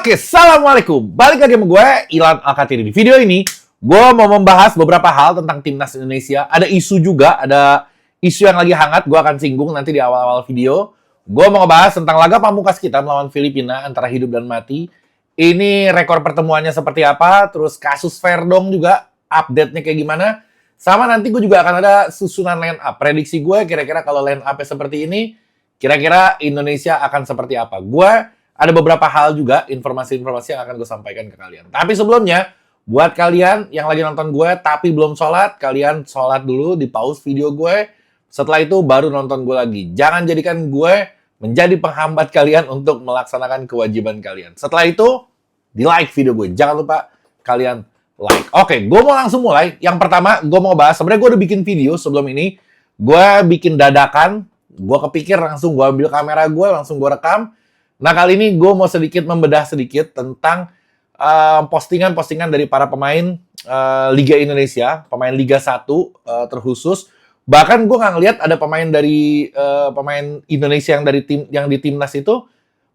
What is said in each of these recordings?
Oke, Assalamualaikum. Balik lagi sama gue, Ilan Alkatiri. Di video ini, gue mau membahas beberapa hal tentang Timnas Indonesia. Ada isu juga, ada isu yang lagi hangat. Gue akan singgung nanti di awal-awal video. Gue mau ngebahas tentang laga pamungkas kita melawan Filipina antara hidup dan mati. Ini rekor pertemuannya seperti apa, terus kasus Verdong juga, update-nya kayak gimana. Sama nanti gue juga akan ada susunan line up. Prediksi gue kira-kira kalau line up-nya seperti ini, kira-kira Indonesia akan seperti apa. Gue ada beberapa hal juga, informasi-informasi yang akan gue sampaikan ke kalian. Tapi sebelumnya, buat kalian yang lagi nonton gue tapi belum sholat, kalian sholat dulu, di pause video gue. Setelah itu baru nonton gue lagi. Jangan jadikan gue menjadi penghambat kalian untuk melaksanakan kewajiban kalian. Setelah itu, di like video gue. Jangan lupa kalian like. Oke, gue mau langsung mulai. Yang pertama, gue mau bahas, sebenarnya gue udah bikin video sebelum ini. Gue bikin dadakan, gue kepikir langsung gue ambil kamera gue, langsung gue rekam. Nah, kali ini gue mau sedikit membedah sedikit tentang postingan-postingan dari para pemain Liga Indonesia, pemain Liga 1 terkhusus. Bahkan gue nggak ngeliat ada pemain dari pemain Indonesia yang di timnas itu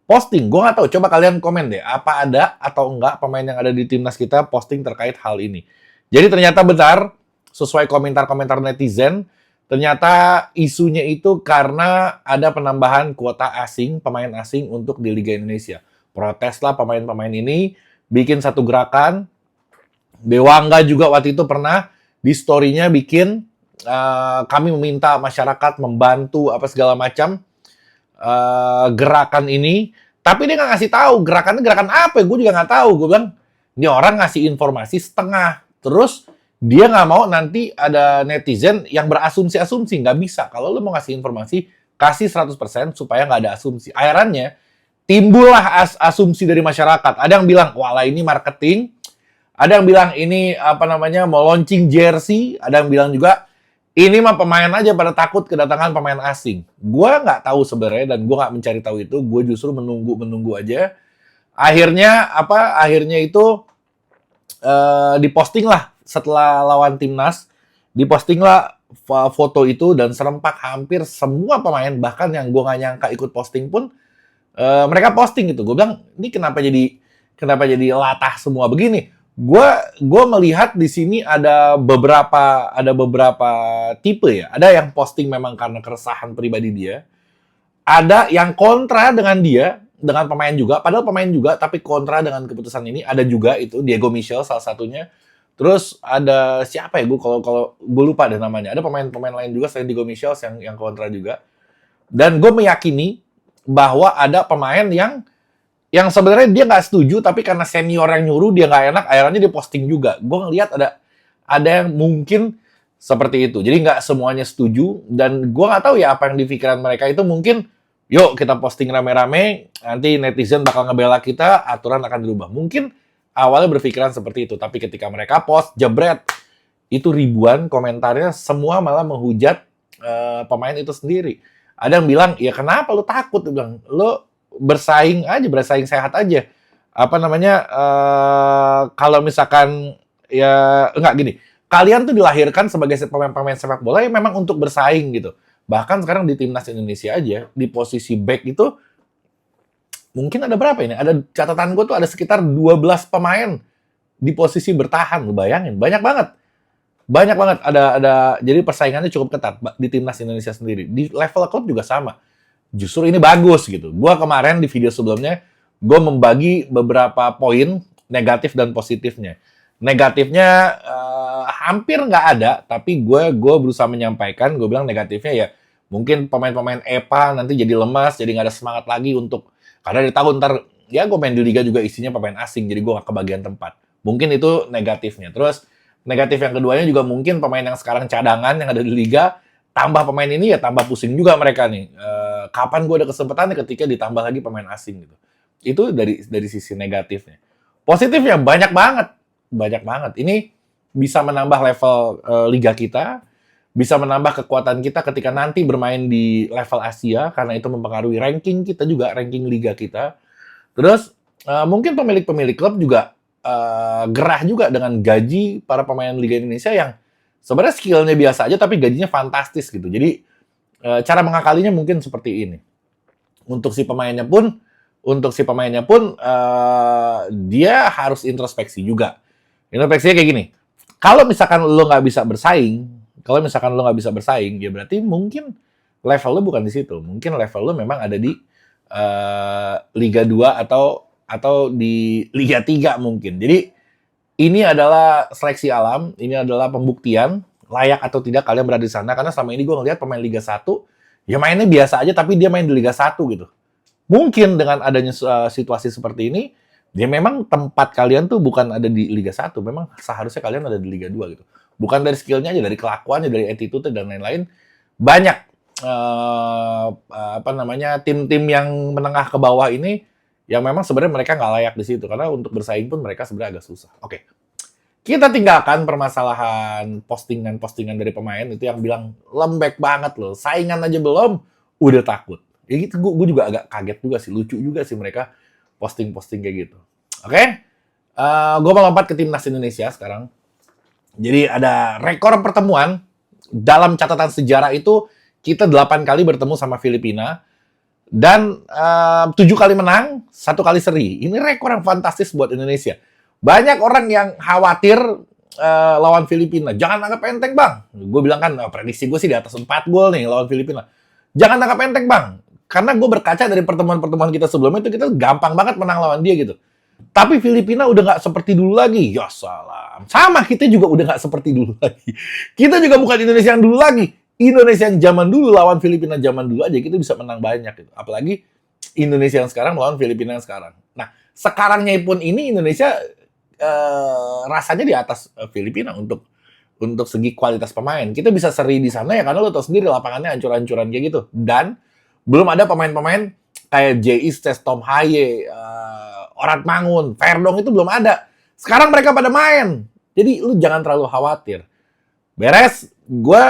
posting. Gue nggak tahu, coba kalian komen deh, apa ada atau enggak pemain yang ada di timnas kita posting terkait hal ini. Jadi ternyata benar, sesuai komentar-komentar netizen, ternyata isunya itu karena ada penambahan kuota asing, pemain asing untuk di Liga Indonesia. Proteslah pemain-pemain ini, bikin satu gerakan. Dewangga juga waktu itu pernah di story-nya bikin, kami meminta masyarakat membantu apa segala macam gerakan ini. Tapi dia nggak ngasih tahu gerakannya gerakan apa. Gue juga nggak tahu. Gue bilang, ini orang ngasih informasi setengah. Terus dia nggak mau nanti ada netizen yang berasumsi-asumsi. Nggak bisa. Kalau lo mau ngasih informasi, kasih 100% supaya nggak ada asumsi. Akhirnya, timbullah asumsi dari masyarakat. Ada yang bilang, wah ini marketing. Ada yang bilang, ini mau launching jersey. Ada yang bilang juga, ini mah pemain aja pada takut kedatangan pemain asing. Gue nggak tahu sebenarnya, dan gue nggak mencari tahu itu. Gue justru menunggu aja. Akhirnya itu diposting lah. Setelah lawan timnas, dipostinglah foto itu dan serempak hampir semua pemain, bahkan yang gue nggak nyangka ikut posting pun, mereka posting gitu. Gue bilang, ini kenapa jadi latah semua begini? Gue melihat di sini ada beberapa tipe ya. Ada yang posting memang karena keresahan pribadi dia. Ada yang kontra dengan dia, dengan pemain juga. Padahal pemain juga, tapi kontra dengan keputusan ini. Ada juga itu, Diego Michel salah satunya. Terus ada siapa ya, kalau gue lupa deh namanya. Ada pemain-pemain lain juga selain Diego Michel yang kontra juga. Dan gue meyakini bahwa ada pemain yang sebenarnya dia nggak setuju, tapi karena senior yang nyuruh dia nggak enak, akhirnya dia posting juga. Gue ngelihat ada yang mungkin seperti itu. Jadi nggak semuanya setuju, dan gue nggak tahu ya apa yang di pikiran mereka itu. Mungkin, yuk kita posting rame-rame, nanti netizen bakal ngebela kita, aturan akan dirubah. Mungkin awalnya berpikiran seperti itu, tapi ketika mereka post, jebret, itu ribuan komentarnya, semua malah menghujat pemain itu sendiri. Ada yang bilang, ya kenapa lu takut? Dia bilang, lu bersaing sehat aja. Kalau misalkan, ya enggak gini, kalian tuh dilahirkan sebagai pemain sepak bola ya memang untuk bersaing gitu. Bahkan sekarang di timnas Indonesia aja, di posisi back itu, mungkin ada berapa ini? Ada catatan gue tuh ada sekitar 12 pemain di posisi bertahan. Lu bayangin, banyak banget. Banyak banget. Jadi persaingannya cukup ketat di timnas Indonesia sendiri. Di level klub juga sama. Justru ini bagus gitu. Gue kemarin di video sebelumnya, gue membagi beberapa poin negatif dan positifnya. Negatifnya hampir nggak ada, tapi gue berusaha menyampaikan. Gue bilang negatifnya ya, mungkin pemain-pemain EPA nanti jadi lemas, jadi nggak ada semangat lagi untuk, karena di tahun ntar, ya gue main di liga juga isinya pemain asing, jadi gue nggak kebagian tempat. Mungkin itu negatifnya. Terus, negatif yang keduanya juga mungkin pemain yang sekarang cadangan yang ada di liga, tambah pemain ini ya tambah pusing juga mereka nih. Kapan gue ada kesempatannya ketika ditambah lagi pemain asing gitu. Itu dari sisi negatifnya. Positifnya banyak banget. Banyak banget. Ini bisa menambah level liga kita, bisa menambah kekuatan kita ketika nanti bermain di level Asia, karena itu mempengaruhi ranking kita juga, ranking liga kita. Terus, mungkin pemilik-pemilik klub juga gerah juga dengan gaji para pemain Liga Indonesia yang sebenarnya skill-nya biasa aja, tapi gajinya fantastis gitu. Jadi, cara mengakalinya mungkin seperti ini. Untuk si pemainnya pun, untuk si pemainnya pun dia harus introspeksi juga. Introspeksinya kayak gini. Kalau misalkan lo nggak bisa bersaing, ya berarti mungkin level lo bukan di situ. Mungkin level lo memang ada di Liga 2 atau di Liga 3 mungkin. Jadi ini adalah seleksi alam, ini adalah pembuktian layak atau tidak kalian berada di sana. Karena selama ini gue ngeliat pemain Liga 1, ya mainnya biasa aja tapi dia main di Liga 1 gitu. Mungkin dengan adanya situasi seperti ini, dia memang tempat kalian tuh bukan ada di Liga 1, memang seharusnya kalian ada di Liga 2 gitu. Bukan dari skillnya aja, dari kelakuannya, dari attitude dan lain-lain. Banyak tim-tim yang menengah ke bawah ini yang memang sebenarnya mereka nggak layak di situ karena untuk bersaing pun mereka sebenarnya agak susah. Oke. Kita tinggalkan permasalahan postingan-postingan dari pemain itu yang bilang lembek banget loh, saingan aja belum udah takut. Ya gitu, gue juga agak kaget juga sih, lucu juga sih mereka posting-posting kayak gitu. Oke, gue mau lompat ke timnas Indonesia sekarang. Jadi ada rekor pertemuan dalam catatan sejarah itu kita 8 kali bertemu sama Filipina dan 7 kali menang, 1 kali seri. Ini rekor yang fantastis buat Indonesia. Banyak orang yang khawatir lawan Filipina. Jangan anggap enteng, Bang. Gue bilang kan, prediksi gue sih di atas 4 gol nih lawan Filipina. Jangan anggap enteng, Bang. Karena gue berkaca dari pertemuan-pertemuan kita sebelumnya itu kita gampang banget menang lawan dia gitu. Tapi Filipina udah nggak seperti dulu lagi. Ya salam. Sama, kita juga udah nggak seperti dulu lagi. Kita juga bukan Indonesia yang dulu lagi. Indonesia yang zaman dulu lawan Filipina zaman dulu aja kita bisa menang banyak gitu. Apalagi Indonesia yang sekarang melawan Filipina yang sekarang. Nah, sekarangnya pun ini Indonesia rasanya di atas Filipina untuk segi kualitas pemain. Kita bisa seri di sana ya karena lo tau sendiri lapangannya hancur-hancuran kayak gitu. Dan belum ada pemain-pemain kayak J.I.S.T.E.S, Tom Haye, Orat Mangun, Verdong itu belum ada. Sekarang mereka pada main. Jadi lu jangan terlalu khawatir. Beres, gue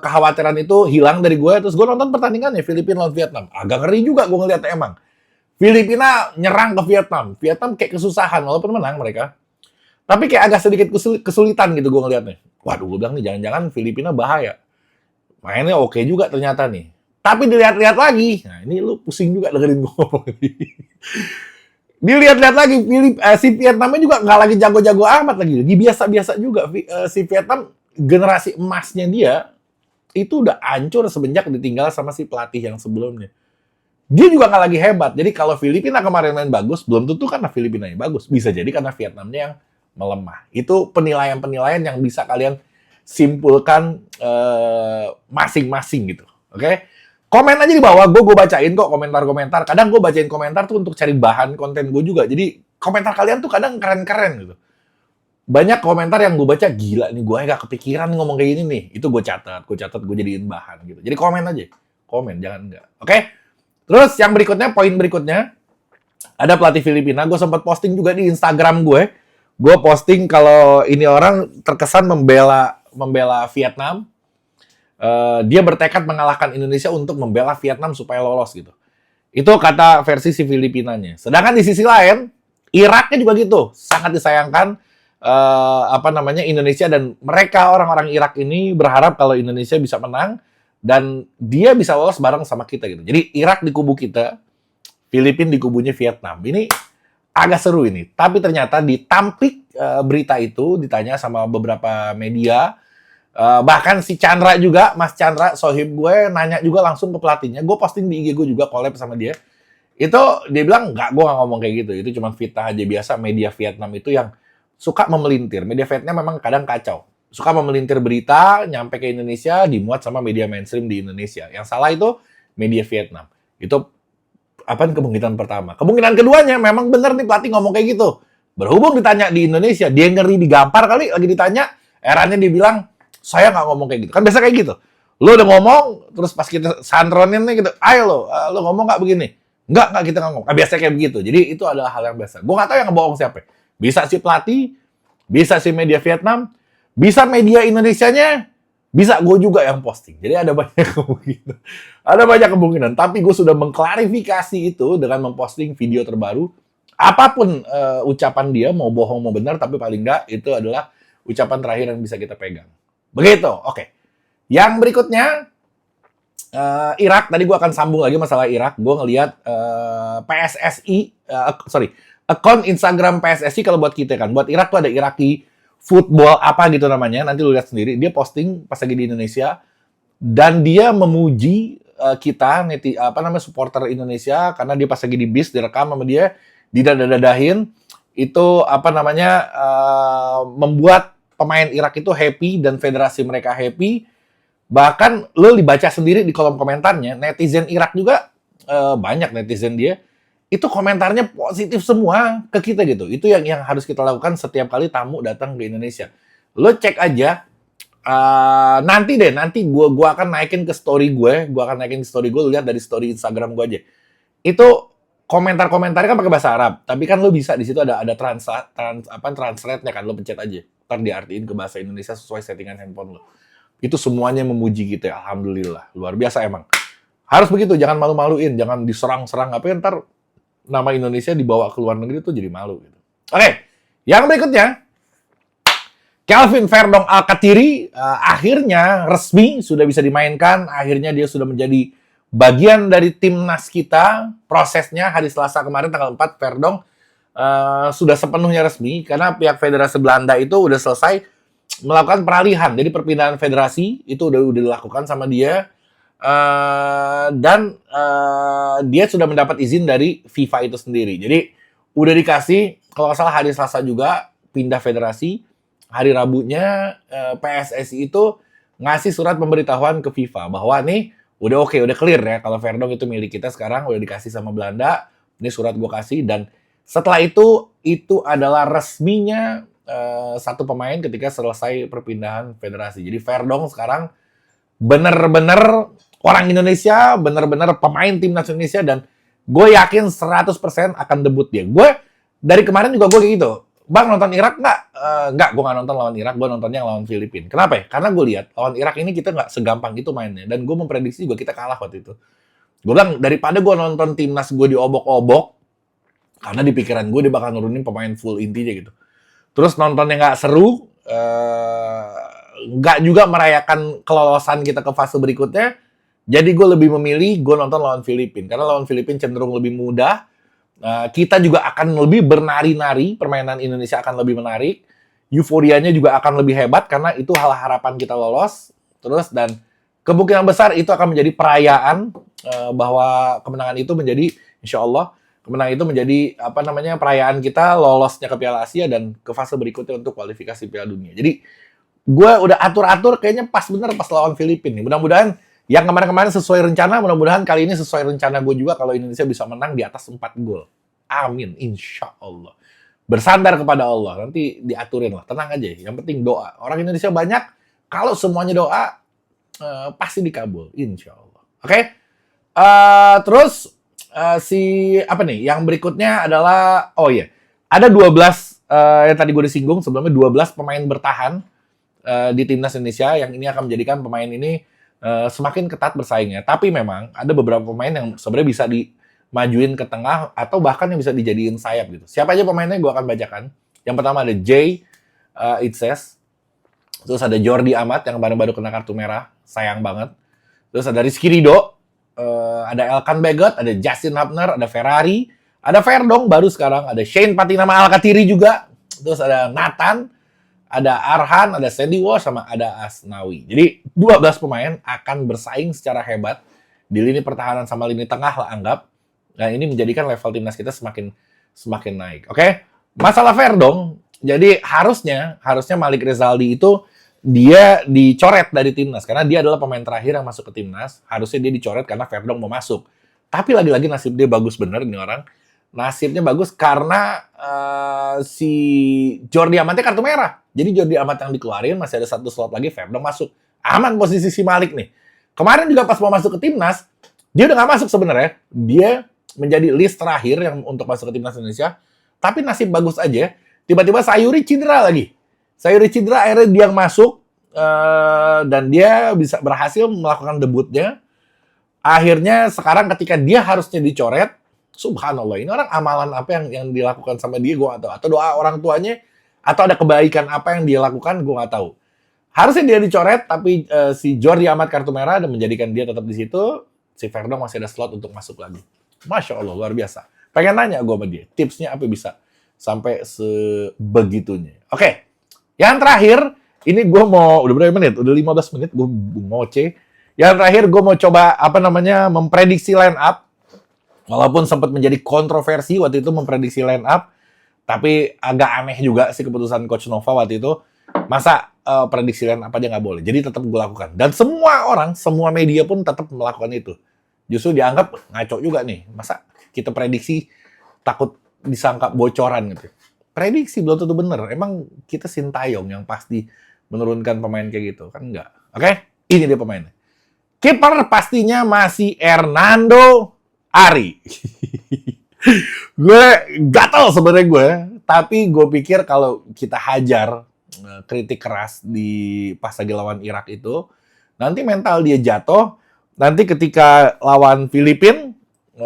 kekhawatiran itu hilang dari gue. Terus gue nonton pertandingannya Filipina lawan Vietnam. Agak ngeri juga gue ngeliatnya emang. Filipina nyerang ke Vietnam. Vietnam kayak kesusahan walaupun menang mereka. Tapi kayak agak sedikit kesulitan gitu gue ngeliatnya. Waduh, gue bilang nih jangan-jangan Filipina bahaya. Mainnya oke juga ternyata nih. Tapi dilihat-lihat lagi. Nah ini lu pusing juga dengerin gue ngomong. Dilihat-lihat lagi, si Vietnamnya juga nggak lagi jago-jago amat lagi. Lagi biasa-biasa juga. Si Vietnam, generasi emasnya dia, itu udah hancur semenjak ditinggal sama si pelatih yang sebelumnya. Dia juga nggak lagi hebat. Jadi kalau Filipina kemarin main bagus, belum tentu karena Filipina yang bagus. Bisa jadi karena Vietnamnya yang melemah. Itu penilaian-penilaian yang bisa kalian simpulkan masing-masing gitu. Oke? Komen aja di bawah, gue bacain kok komentar-komentar. Kadang gue bacain komentar tuh untuk cari bahan konten gue juga. Jadi komentar kalian tuh kadang keren-keren gitu. Banyak komentar yang gue baca, gila nih gue gak kepikiran ngomong kayak gini nih. Itu gue catat, gue jadiin bahan gitu. Jadi komen aja. Komen, jangan enggak. Oke? Terus yang berikutnya, poin berikutnya, ada pelatih Filipina. Gue sempat posting juga di Instagram gue. Gue posting kalau ini orang terkesan membela Vietnam. Dia bertekad mengalahkan Indonesia untuk membela Vietnam supaya lolos gitu. Itu kata versi si Filipinanya. Sedangkan di sisi lain, Iraknya juga gitu. Sangat disayangkan Indonesia dan mereka orang-orang Irak ini berharap kalau Indonesia bisa menang dan dia bisa lolos bareng sama kita gitu. Jadi Irak di kubu kita, Filipina di kubunya Vietnam. Ini agak seru ini. Tapi ternyata ditampik berita itu ditanya sama beberapa media. Bahkan si Chandra juga, Mas Chandra, sohib gue, nanya juga langsung ke pelatihnya. Gue posting di IG gue juga, collab sama dia. Itu dia bilang, gue gak ngomong kayak gitu. Itu cuma fitnah aja biasa. Media Vietnam itu yang suka memelintir. Media Vietnam memang kadang kacau. Suka memelintir berita, nyampe ke Indonesia, dimuat sama media mainstream di Indonesia. Yang salah itu media Vietnam. Itu kemungkinan pertama. Kemungkinan keduanya, memang bener nih pelatih ngomong kayak gitu. Berhubung ditanya di Indonesia, dia ngeri digampar kali, lagi ditanya, eranya dia bilang, saya nggak ngomong kayak gitu. Kan biasa kayak gitu. Lo udah ngomong, terus pas kita sandronin nih gitu, ayo lo ngomong nggak begini? Nggak kita nggak ngomong. Biasa kayak begitu. Jadi itu adalah hal yang biasa. Gue nggak tahu yang bohong siapa. Bisa si pelatih, bisa si media Vietnam, bisa media Indonesianya, bisa gue juga yang posting. Jadi ada banyak kemungkinan. Ada banyak kemungkinan. Tapi gue sudah mengklarifikasi itu dengan memposting video terbaru. Apapun ucapan dia, mau bohong mau benar, tapi paling nggak itu adalah ucapan terakhir yang bisa kita pegang. Begitu, oke. Yang berikutnya, Irak, tadi gue akan sambung lagi masalah Irak. Gue ngelihat PSSI, account Instagram PSSI kalau buat kita kan. Buat Irak tuh ada Iraqi football apa gitu namanya. Nanti lu lihat sendiri. Dia posting pas lagi di Indonesia dan dia memuji kita supporter Indonesia karena dia pas lagi di bis direkam sama dia didadah-dadahin itu membuat pemain Irak itu happy dan federasi mereka happy. Bahkan lo dibaca sendiri di kolom komentarnya, netizen Irak juga banyak netizen dia itu komentarnya positif semua ke kita gitu. Itu yang harus kita lakukan setiap kali tamu datang ke Indonesia. Lo cek aja nanti gua akan naikin ke story gue, lihat dari story Instagram gue aja. Itu komentarnya kan pakai bahasa Arab, tapi kan lo bisa di situ ada translate-nya kan, lo pencet aja. Ntar diartiin ke bahasa Indonesia sesuai settingan handphone lo. Itu semuanya memuji kita, alhamdulillah. Luar biasa emang. Harus begitu, jangan malu-maluin, jangan diserang-serang apa ntar nama Indonesia dibawa ke luar negeri tuh jadi malu gitu. Oke, yang berikutnya Kelvin Verdong Alkatiri akhirnya resmi sudah bisa dimainkan, akhirnya dia sudah menjadi bagian dari timnas kita. Prosesnya hari Selasa kemarin tanggal 4 Verdong sudah sepenuhnya resmi karena pihak Federasi Belanda itu udah selesai melakukan peralihan. Jadi perpindahan federasi itu udah dilakukan sama dia dan dia sudah mendapat izin dari FIFA itu sendiri. Jadi udah dikasih kalau nggak salah hari Selasa juga pindah federasi. Hari Rabunya PSSI itu ngasih surat pemberitahuan ke FIFA bahwa nih udah oke, udah clear ya kalau Verdong itu milik kita sekarang, udah dikasih sama Belanda. Ini surat gue kasih dan setelah itu adalah resminya satu pemain ketika selesai perpindahan federasi. Jadi Verdong sekarang bener-bener orang Indonesia, bener-bener pemain timnas Indonesia dan gue yakin 100% akan debut dia. Gue dari kemarin juga gue kayak gitu. Bang nonton Irak nggak? Nggak, gue nggak nonton lawan Irak, gue nontonnya lawan Filipina. Kenapa ya? Karena gue lihat lawan Irak ini kita nggak segampang itu mainnya. Dan gue memprediksi juga kita kalah waktu itu. Gue bilang, daripada gue nonton timnas gue diobok-obok, karena di pikiran gue dia bakal nurunin pemain full intinya gitu. Terus nontonnya nggak seru, nggak juga merayakan kelolosan kita ke fase berikutnya. Jadi gue lebih memilih gue nonton lawan Filipina. Karena lawan Filipina cenderung lebih mudah. Kita juga akan lebih bernari-nari, permainan Indonesia akan lebih menarik, euforianya juga akan lebih hebat karena itu harapan kita lolos. Terus dan kemungkinan besar itu akan menjadi perayaan bahwa kemenangan itu menjadi insya Allah kemenangan itu menjadi perayaan kita lolosnya ke Piala Asia dan ke fase berikutnya untuk kualifikasi Piala Dunia. Jadi gue udah atur-atur kayaknya pas bener pas lawan Filipina nih. Mudah-mudahan yang kemarin-kemarin sesuai rencana, mudah-mudahan kali ini sesuai rencana gue juga kalau Indonesia bisa menang di atas 4 gol. Amin, insya Allah. Bersandar kepada Allah, nanti diaturin lah, tenang aja. Yang penting doa. Orang Indonesia banyak, kalau semuanya doa, pasti dikabul, insya Allah. Oke? Terus, yang berikutnya adalah, ada 12, yang tadi gue disinggung, sebelumnya 12 pemain bertahan di timnas Indonesia, yang ini akan menjadikan pemain ini semakin ketat bersaingnya. Tapi memang ada beberapa pemain yang sebenarnya bisa dimajuin ke tengah atau bahkan yang bisa dijadiin sayap gitu. Siapa aja pemainnya gue akan bacakan. Yang pertama ada Jay Itzes. Terus ada Jordi Amat yang baru-baru kena kartu merah. Sayang banget. Terus ada Rizky Ridho. Ada Elkan Bagot. Ada Justin Hubner. Ada Ferrari. Ada Verdong baru sekarang. Ada Shane Patinama Alkatiri juga. Terus ada Nathan. Ada Arhan, ada Sandy Walsh, sama ada Asnawi. Jadi 12 pemain akan bersaing secara hebat di lini pertahanan sama lini tengah lah anggap. Nah ini menjadikan level timnas kita semakin naik. Oke? Masalah Verdong, jadi harusnya Malik Rezaldi itu dia dicoret dari timnas karena dia adalah pemain terakhir yang masuk ke timnas. Harusnya dia dicoret karena Verdong mau masuk. Tapi lagi-lagi nasib dia bagus bener ini orang. Nasibnya bagus karena si Jordi Amatnya kartu merah. Jadi Jordi Amat yang dikeluarin, masih ada satu slot lagi, Verdong masuk. Aman posisi si Malik nih. Kemarin juga pas mau masuk ke timnas, dia udah nggak masuk sebenarnya. Dia menjadi list terakhir yang untuk masuk ke timnas Indonesia. Tapi nasib bagus aja, tiba-tiba Sayuri cedera lagi. Sayuri cedera, akhirnya dia yang masuk, dan dia bisa berhasil melakukan debutnya. Akhirnya sekarang ketika dia harusnya dicoret, subhanallah, ini orang amalan apa yang dilakukan sama dia, gue nggak tahu. Atau doa orang tuanya, atau ada kebaikan apa yang dia lakukan, gue nggak tahu. Harusnya dia dicoret, tapi si Jordi amat kartu merah dan menjadikan dia tetap di situ. Si Verdong masih ada slot untuk masuk lagi. Masya Allah, luar biasa. Pengen nanya gue sama dia, tipsnya apa bisa sampai sebegitunya. Oke, yang terakhir, ini gue mau, udah berapa menit? Udah 15 menit, gue ngoceh. Yang terakhir, gue mau coba, memprediksi line up. Walaupun sempat menjadi kontroversi waktu itu memprediksi line up, tapi agak aneh juga sih keputusan Coach Nova waktu itu. Masa prediksi line up aja nggak boleh. Jadi tetap gue lakukan. Dan semua orang, semua media pun tetap melakukan itu. Justru dianggap ngaco juga nih. Masa kita prediksi takut disangka bocoran gitu. Prediksi belum tentu bener. Emang kita Sintayong yang pasti menurunkan pemain kayak gitu? Kan enggak. Oke? Ini dia pemainnya. Kiper pastinya masih Hernando Ari. Gue gatel sebenarnya gue. Tapi gue pikir kalau kita hajar kritik keras di pas lagi lawan Irak itu, nanti mental dia jatuh, nanti ketika lawan Filipina,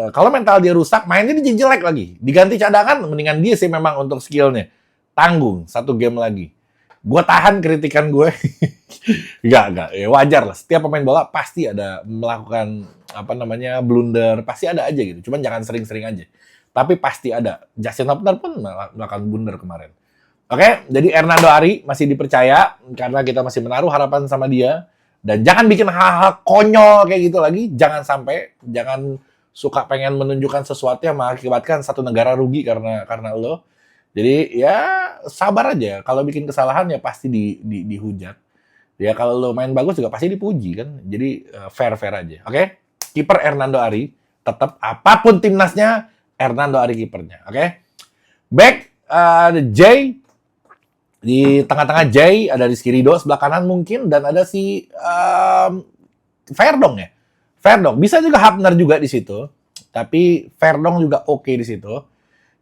kalau mental dia rusak, mainnya dia jelek lagi. Diganti cadangan, mendingan dia sih memang untuk skillnya. Tanggung, 1 game lagi. Gue tahan kritikan gue. Enggak. Ya wajar lah. Setiap pemain bola pasti ada melakukan, blunder. Pasti ada aja gitu. Cuman jangan sering-sering aja. Tapi pasti ada. Justin Hubner pun melakukan blunder kemarin. Oke, jadi Hernando Ari masih dipercaya karena kita masih menaruh harapan sama dia. Dan jangan bikin hal-hal konyol kayak gitu lagi. Jangan sampai, jangan suka pengen menunjukkan sesuatu yang mengakibatkan satu negara rugi karena lo. Jadi ya sabar aja. Kalau bikin kesalahan ya pasti dihujat. Ya kalau lo main bagus juga pasti dipuji kan. Jadi fair-fair aja. Oke? Kiper Hernando Ari tetap apapun timnasnya Hernando Ari kipernya. Oke? Back Jay. Di tengah-tengah Jay ada Rizky Ridho sebelah kanan mungkin dan ada si Verdong ya. Verdong bisa juga Hubner juga di situ. Tapi Verdong juga oke di situ.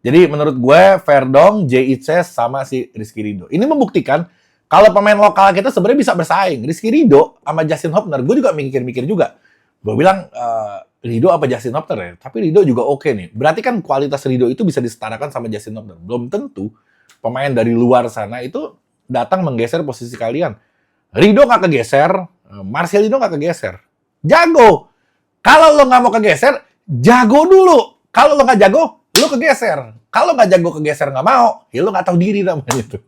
Jadi menurut gue Verdong, Jay Itzes sama si Rizky Ridho. Ini membuktikan kalau pemain lokal kita sebenarnya bisa bersaing. Rizky Ridho sama Justin Hubner, gue juga mikir-mikir juga. Gue bilang Ridho apa Justin Hubner ya? Tapi Ridho juga oke nih. Berarti kan kualitas Ridho itu bisa disetarakan sama Justin Hubner. Belum tentu pemain dari luar sana itu datang menggeser posisi kalian. Ridho nggak kegeser, Marcelino nggak kegeser. Jago. Kalau lo nggak mau kegeser, jago dulu. Kalau lo nggak jago, lo kegeser. Kalau nggak jago kegeser nggak mau, ya lo nggak tahu diri namanya tuh.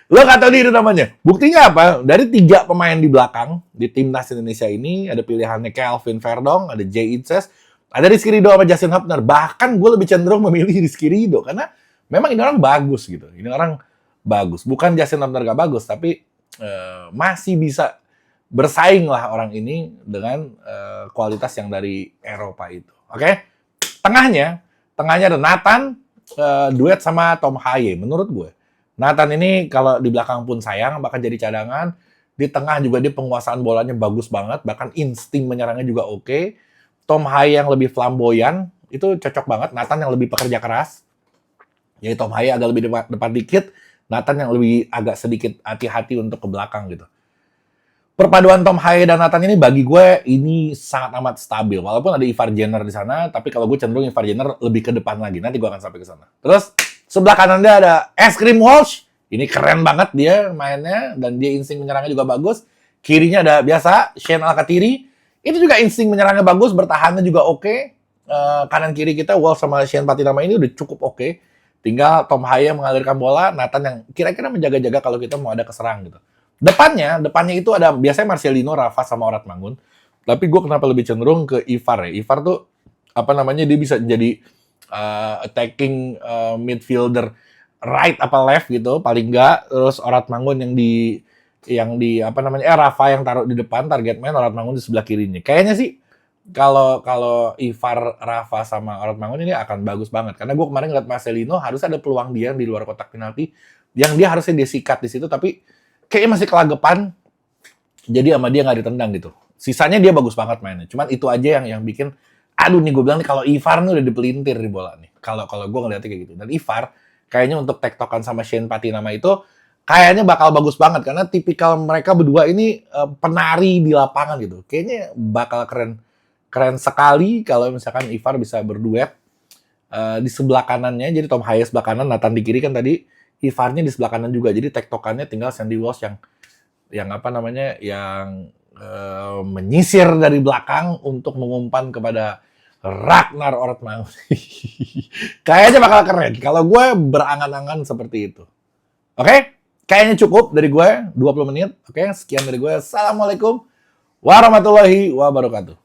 Lo nggak tahu diri namanya. Buktinya apa? Dari 3 pemain di belakang di timnas Indonesia ini ada pilihannya Kelvin Verdong, ada Jay Itzes, ada Rizky Ridho sama Justin Hubner. Bahkan gue lebih cenderung memilih Rizky Ridho karena memang ini orang bagus gitu. Ini orang bagus. Bukan Justin Hubner gak bagus, tapi masih bisa bersaing lah orang ini dengan kualitas yang dari Eropa itu. Oke? Tengahnya ada Nathan duet sama Tom Haye. Menurut gue, Nathan ini kalau di belakang pun sayang, bakal jadi cadangan. Di tengah juga dia penguasaan bolanya bagus banget, bahkan insting menyerangnya juga oke. Tom Haye yang lebih flamboyan, itu cocok banget. Nathan yang lebih pekerja keras. Jadi Tom Haye agak lebih depan dikit, Nathan yang lebih agak sedikit hati-hati untuk ke belakang gitu. Perpaduan Tom Haye dan Nathan ini bagi gue ini sangat amat stabil. Walaupun ada Ivar Jenner di sana, tapi kalau gue cenderung Ivar Jenner lebih ke depan lagi. Nanti gue akan sampai ke sana. Terus sebelah kanan dia ada Es Krim Walsh. Ini keren banget dia mainnya dan dia insting menyerangnya juga bagus. Kirinya ada biasa Shane Alkatiri. Itu juga insting menyerangnya bagus, bertahannya juga oke. Kanan kiri kita Walsh sama Shane Patinama ini udah cukup oke. Tinggal Tom Haye mengalirkan bola, Nathan yang kira-kira menjaga-jaga kalau kita mau ada keserang gitu. Depannya itu ada biasanya Marcelino, Rafa sama Orat Mangun. Tapi gue kenapa lebih cenderung ke Ivar ya? Ivar tuh dia bisa jadi attacking midfielder right apa left gitu, paling enggak. Terus Orat Mangun Rafa yang taruh di depan target man, Orat Mangun di sebelah kirinya. Kayaknya sih kalau Ivar, Rafa sama Orat Mangun ini akan bagus banget. Karena gue kemarin ngeliat Marcelino harus ada peluang dia di luar kotak penalti yang dia harusnya dia sikat di situ, tapi kayaknya masih kelagapan. Jadi sama dia nggak ditendang gitu. Sisanya dia bagus banget mainnya. Cuman itu aja yang bikin, aduh nih gue bilang nih kalau Ivar nih udah dipelintir di bola nih. Kalau gue ngeliatnya kayak gitu. Dan Ivar kayaknya untuk tektokan sama Shane Patinama itu kayaknya bakal bagus banget karena tipikal mereka berdua ini penari di lapangan gitu. Kayaknya bakal keren sekali kalau misalkan Ivar bisa berduet di sebelah kanannya. Jadi Tom Haye sebelah kanan, Nathan di kiri kan tadi. Ivarnya di sebelah kanan juga. Jadi tektokannya tinggal Sandy Walsh yang yang apa namanya, yang menyisir dari belakang untuk mengumpan kepada Ragnar Ortmann. Kayaknya bakal keren kalau gue berangan-angan seperti itu. Oke? Kayaknya cukup dari gue 20 menit. Oke, sekian dari gue. Assalamualaikum warahmatullahi wabarakatuh.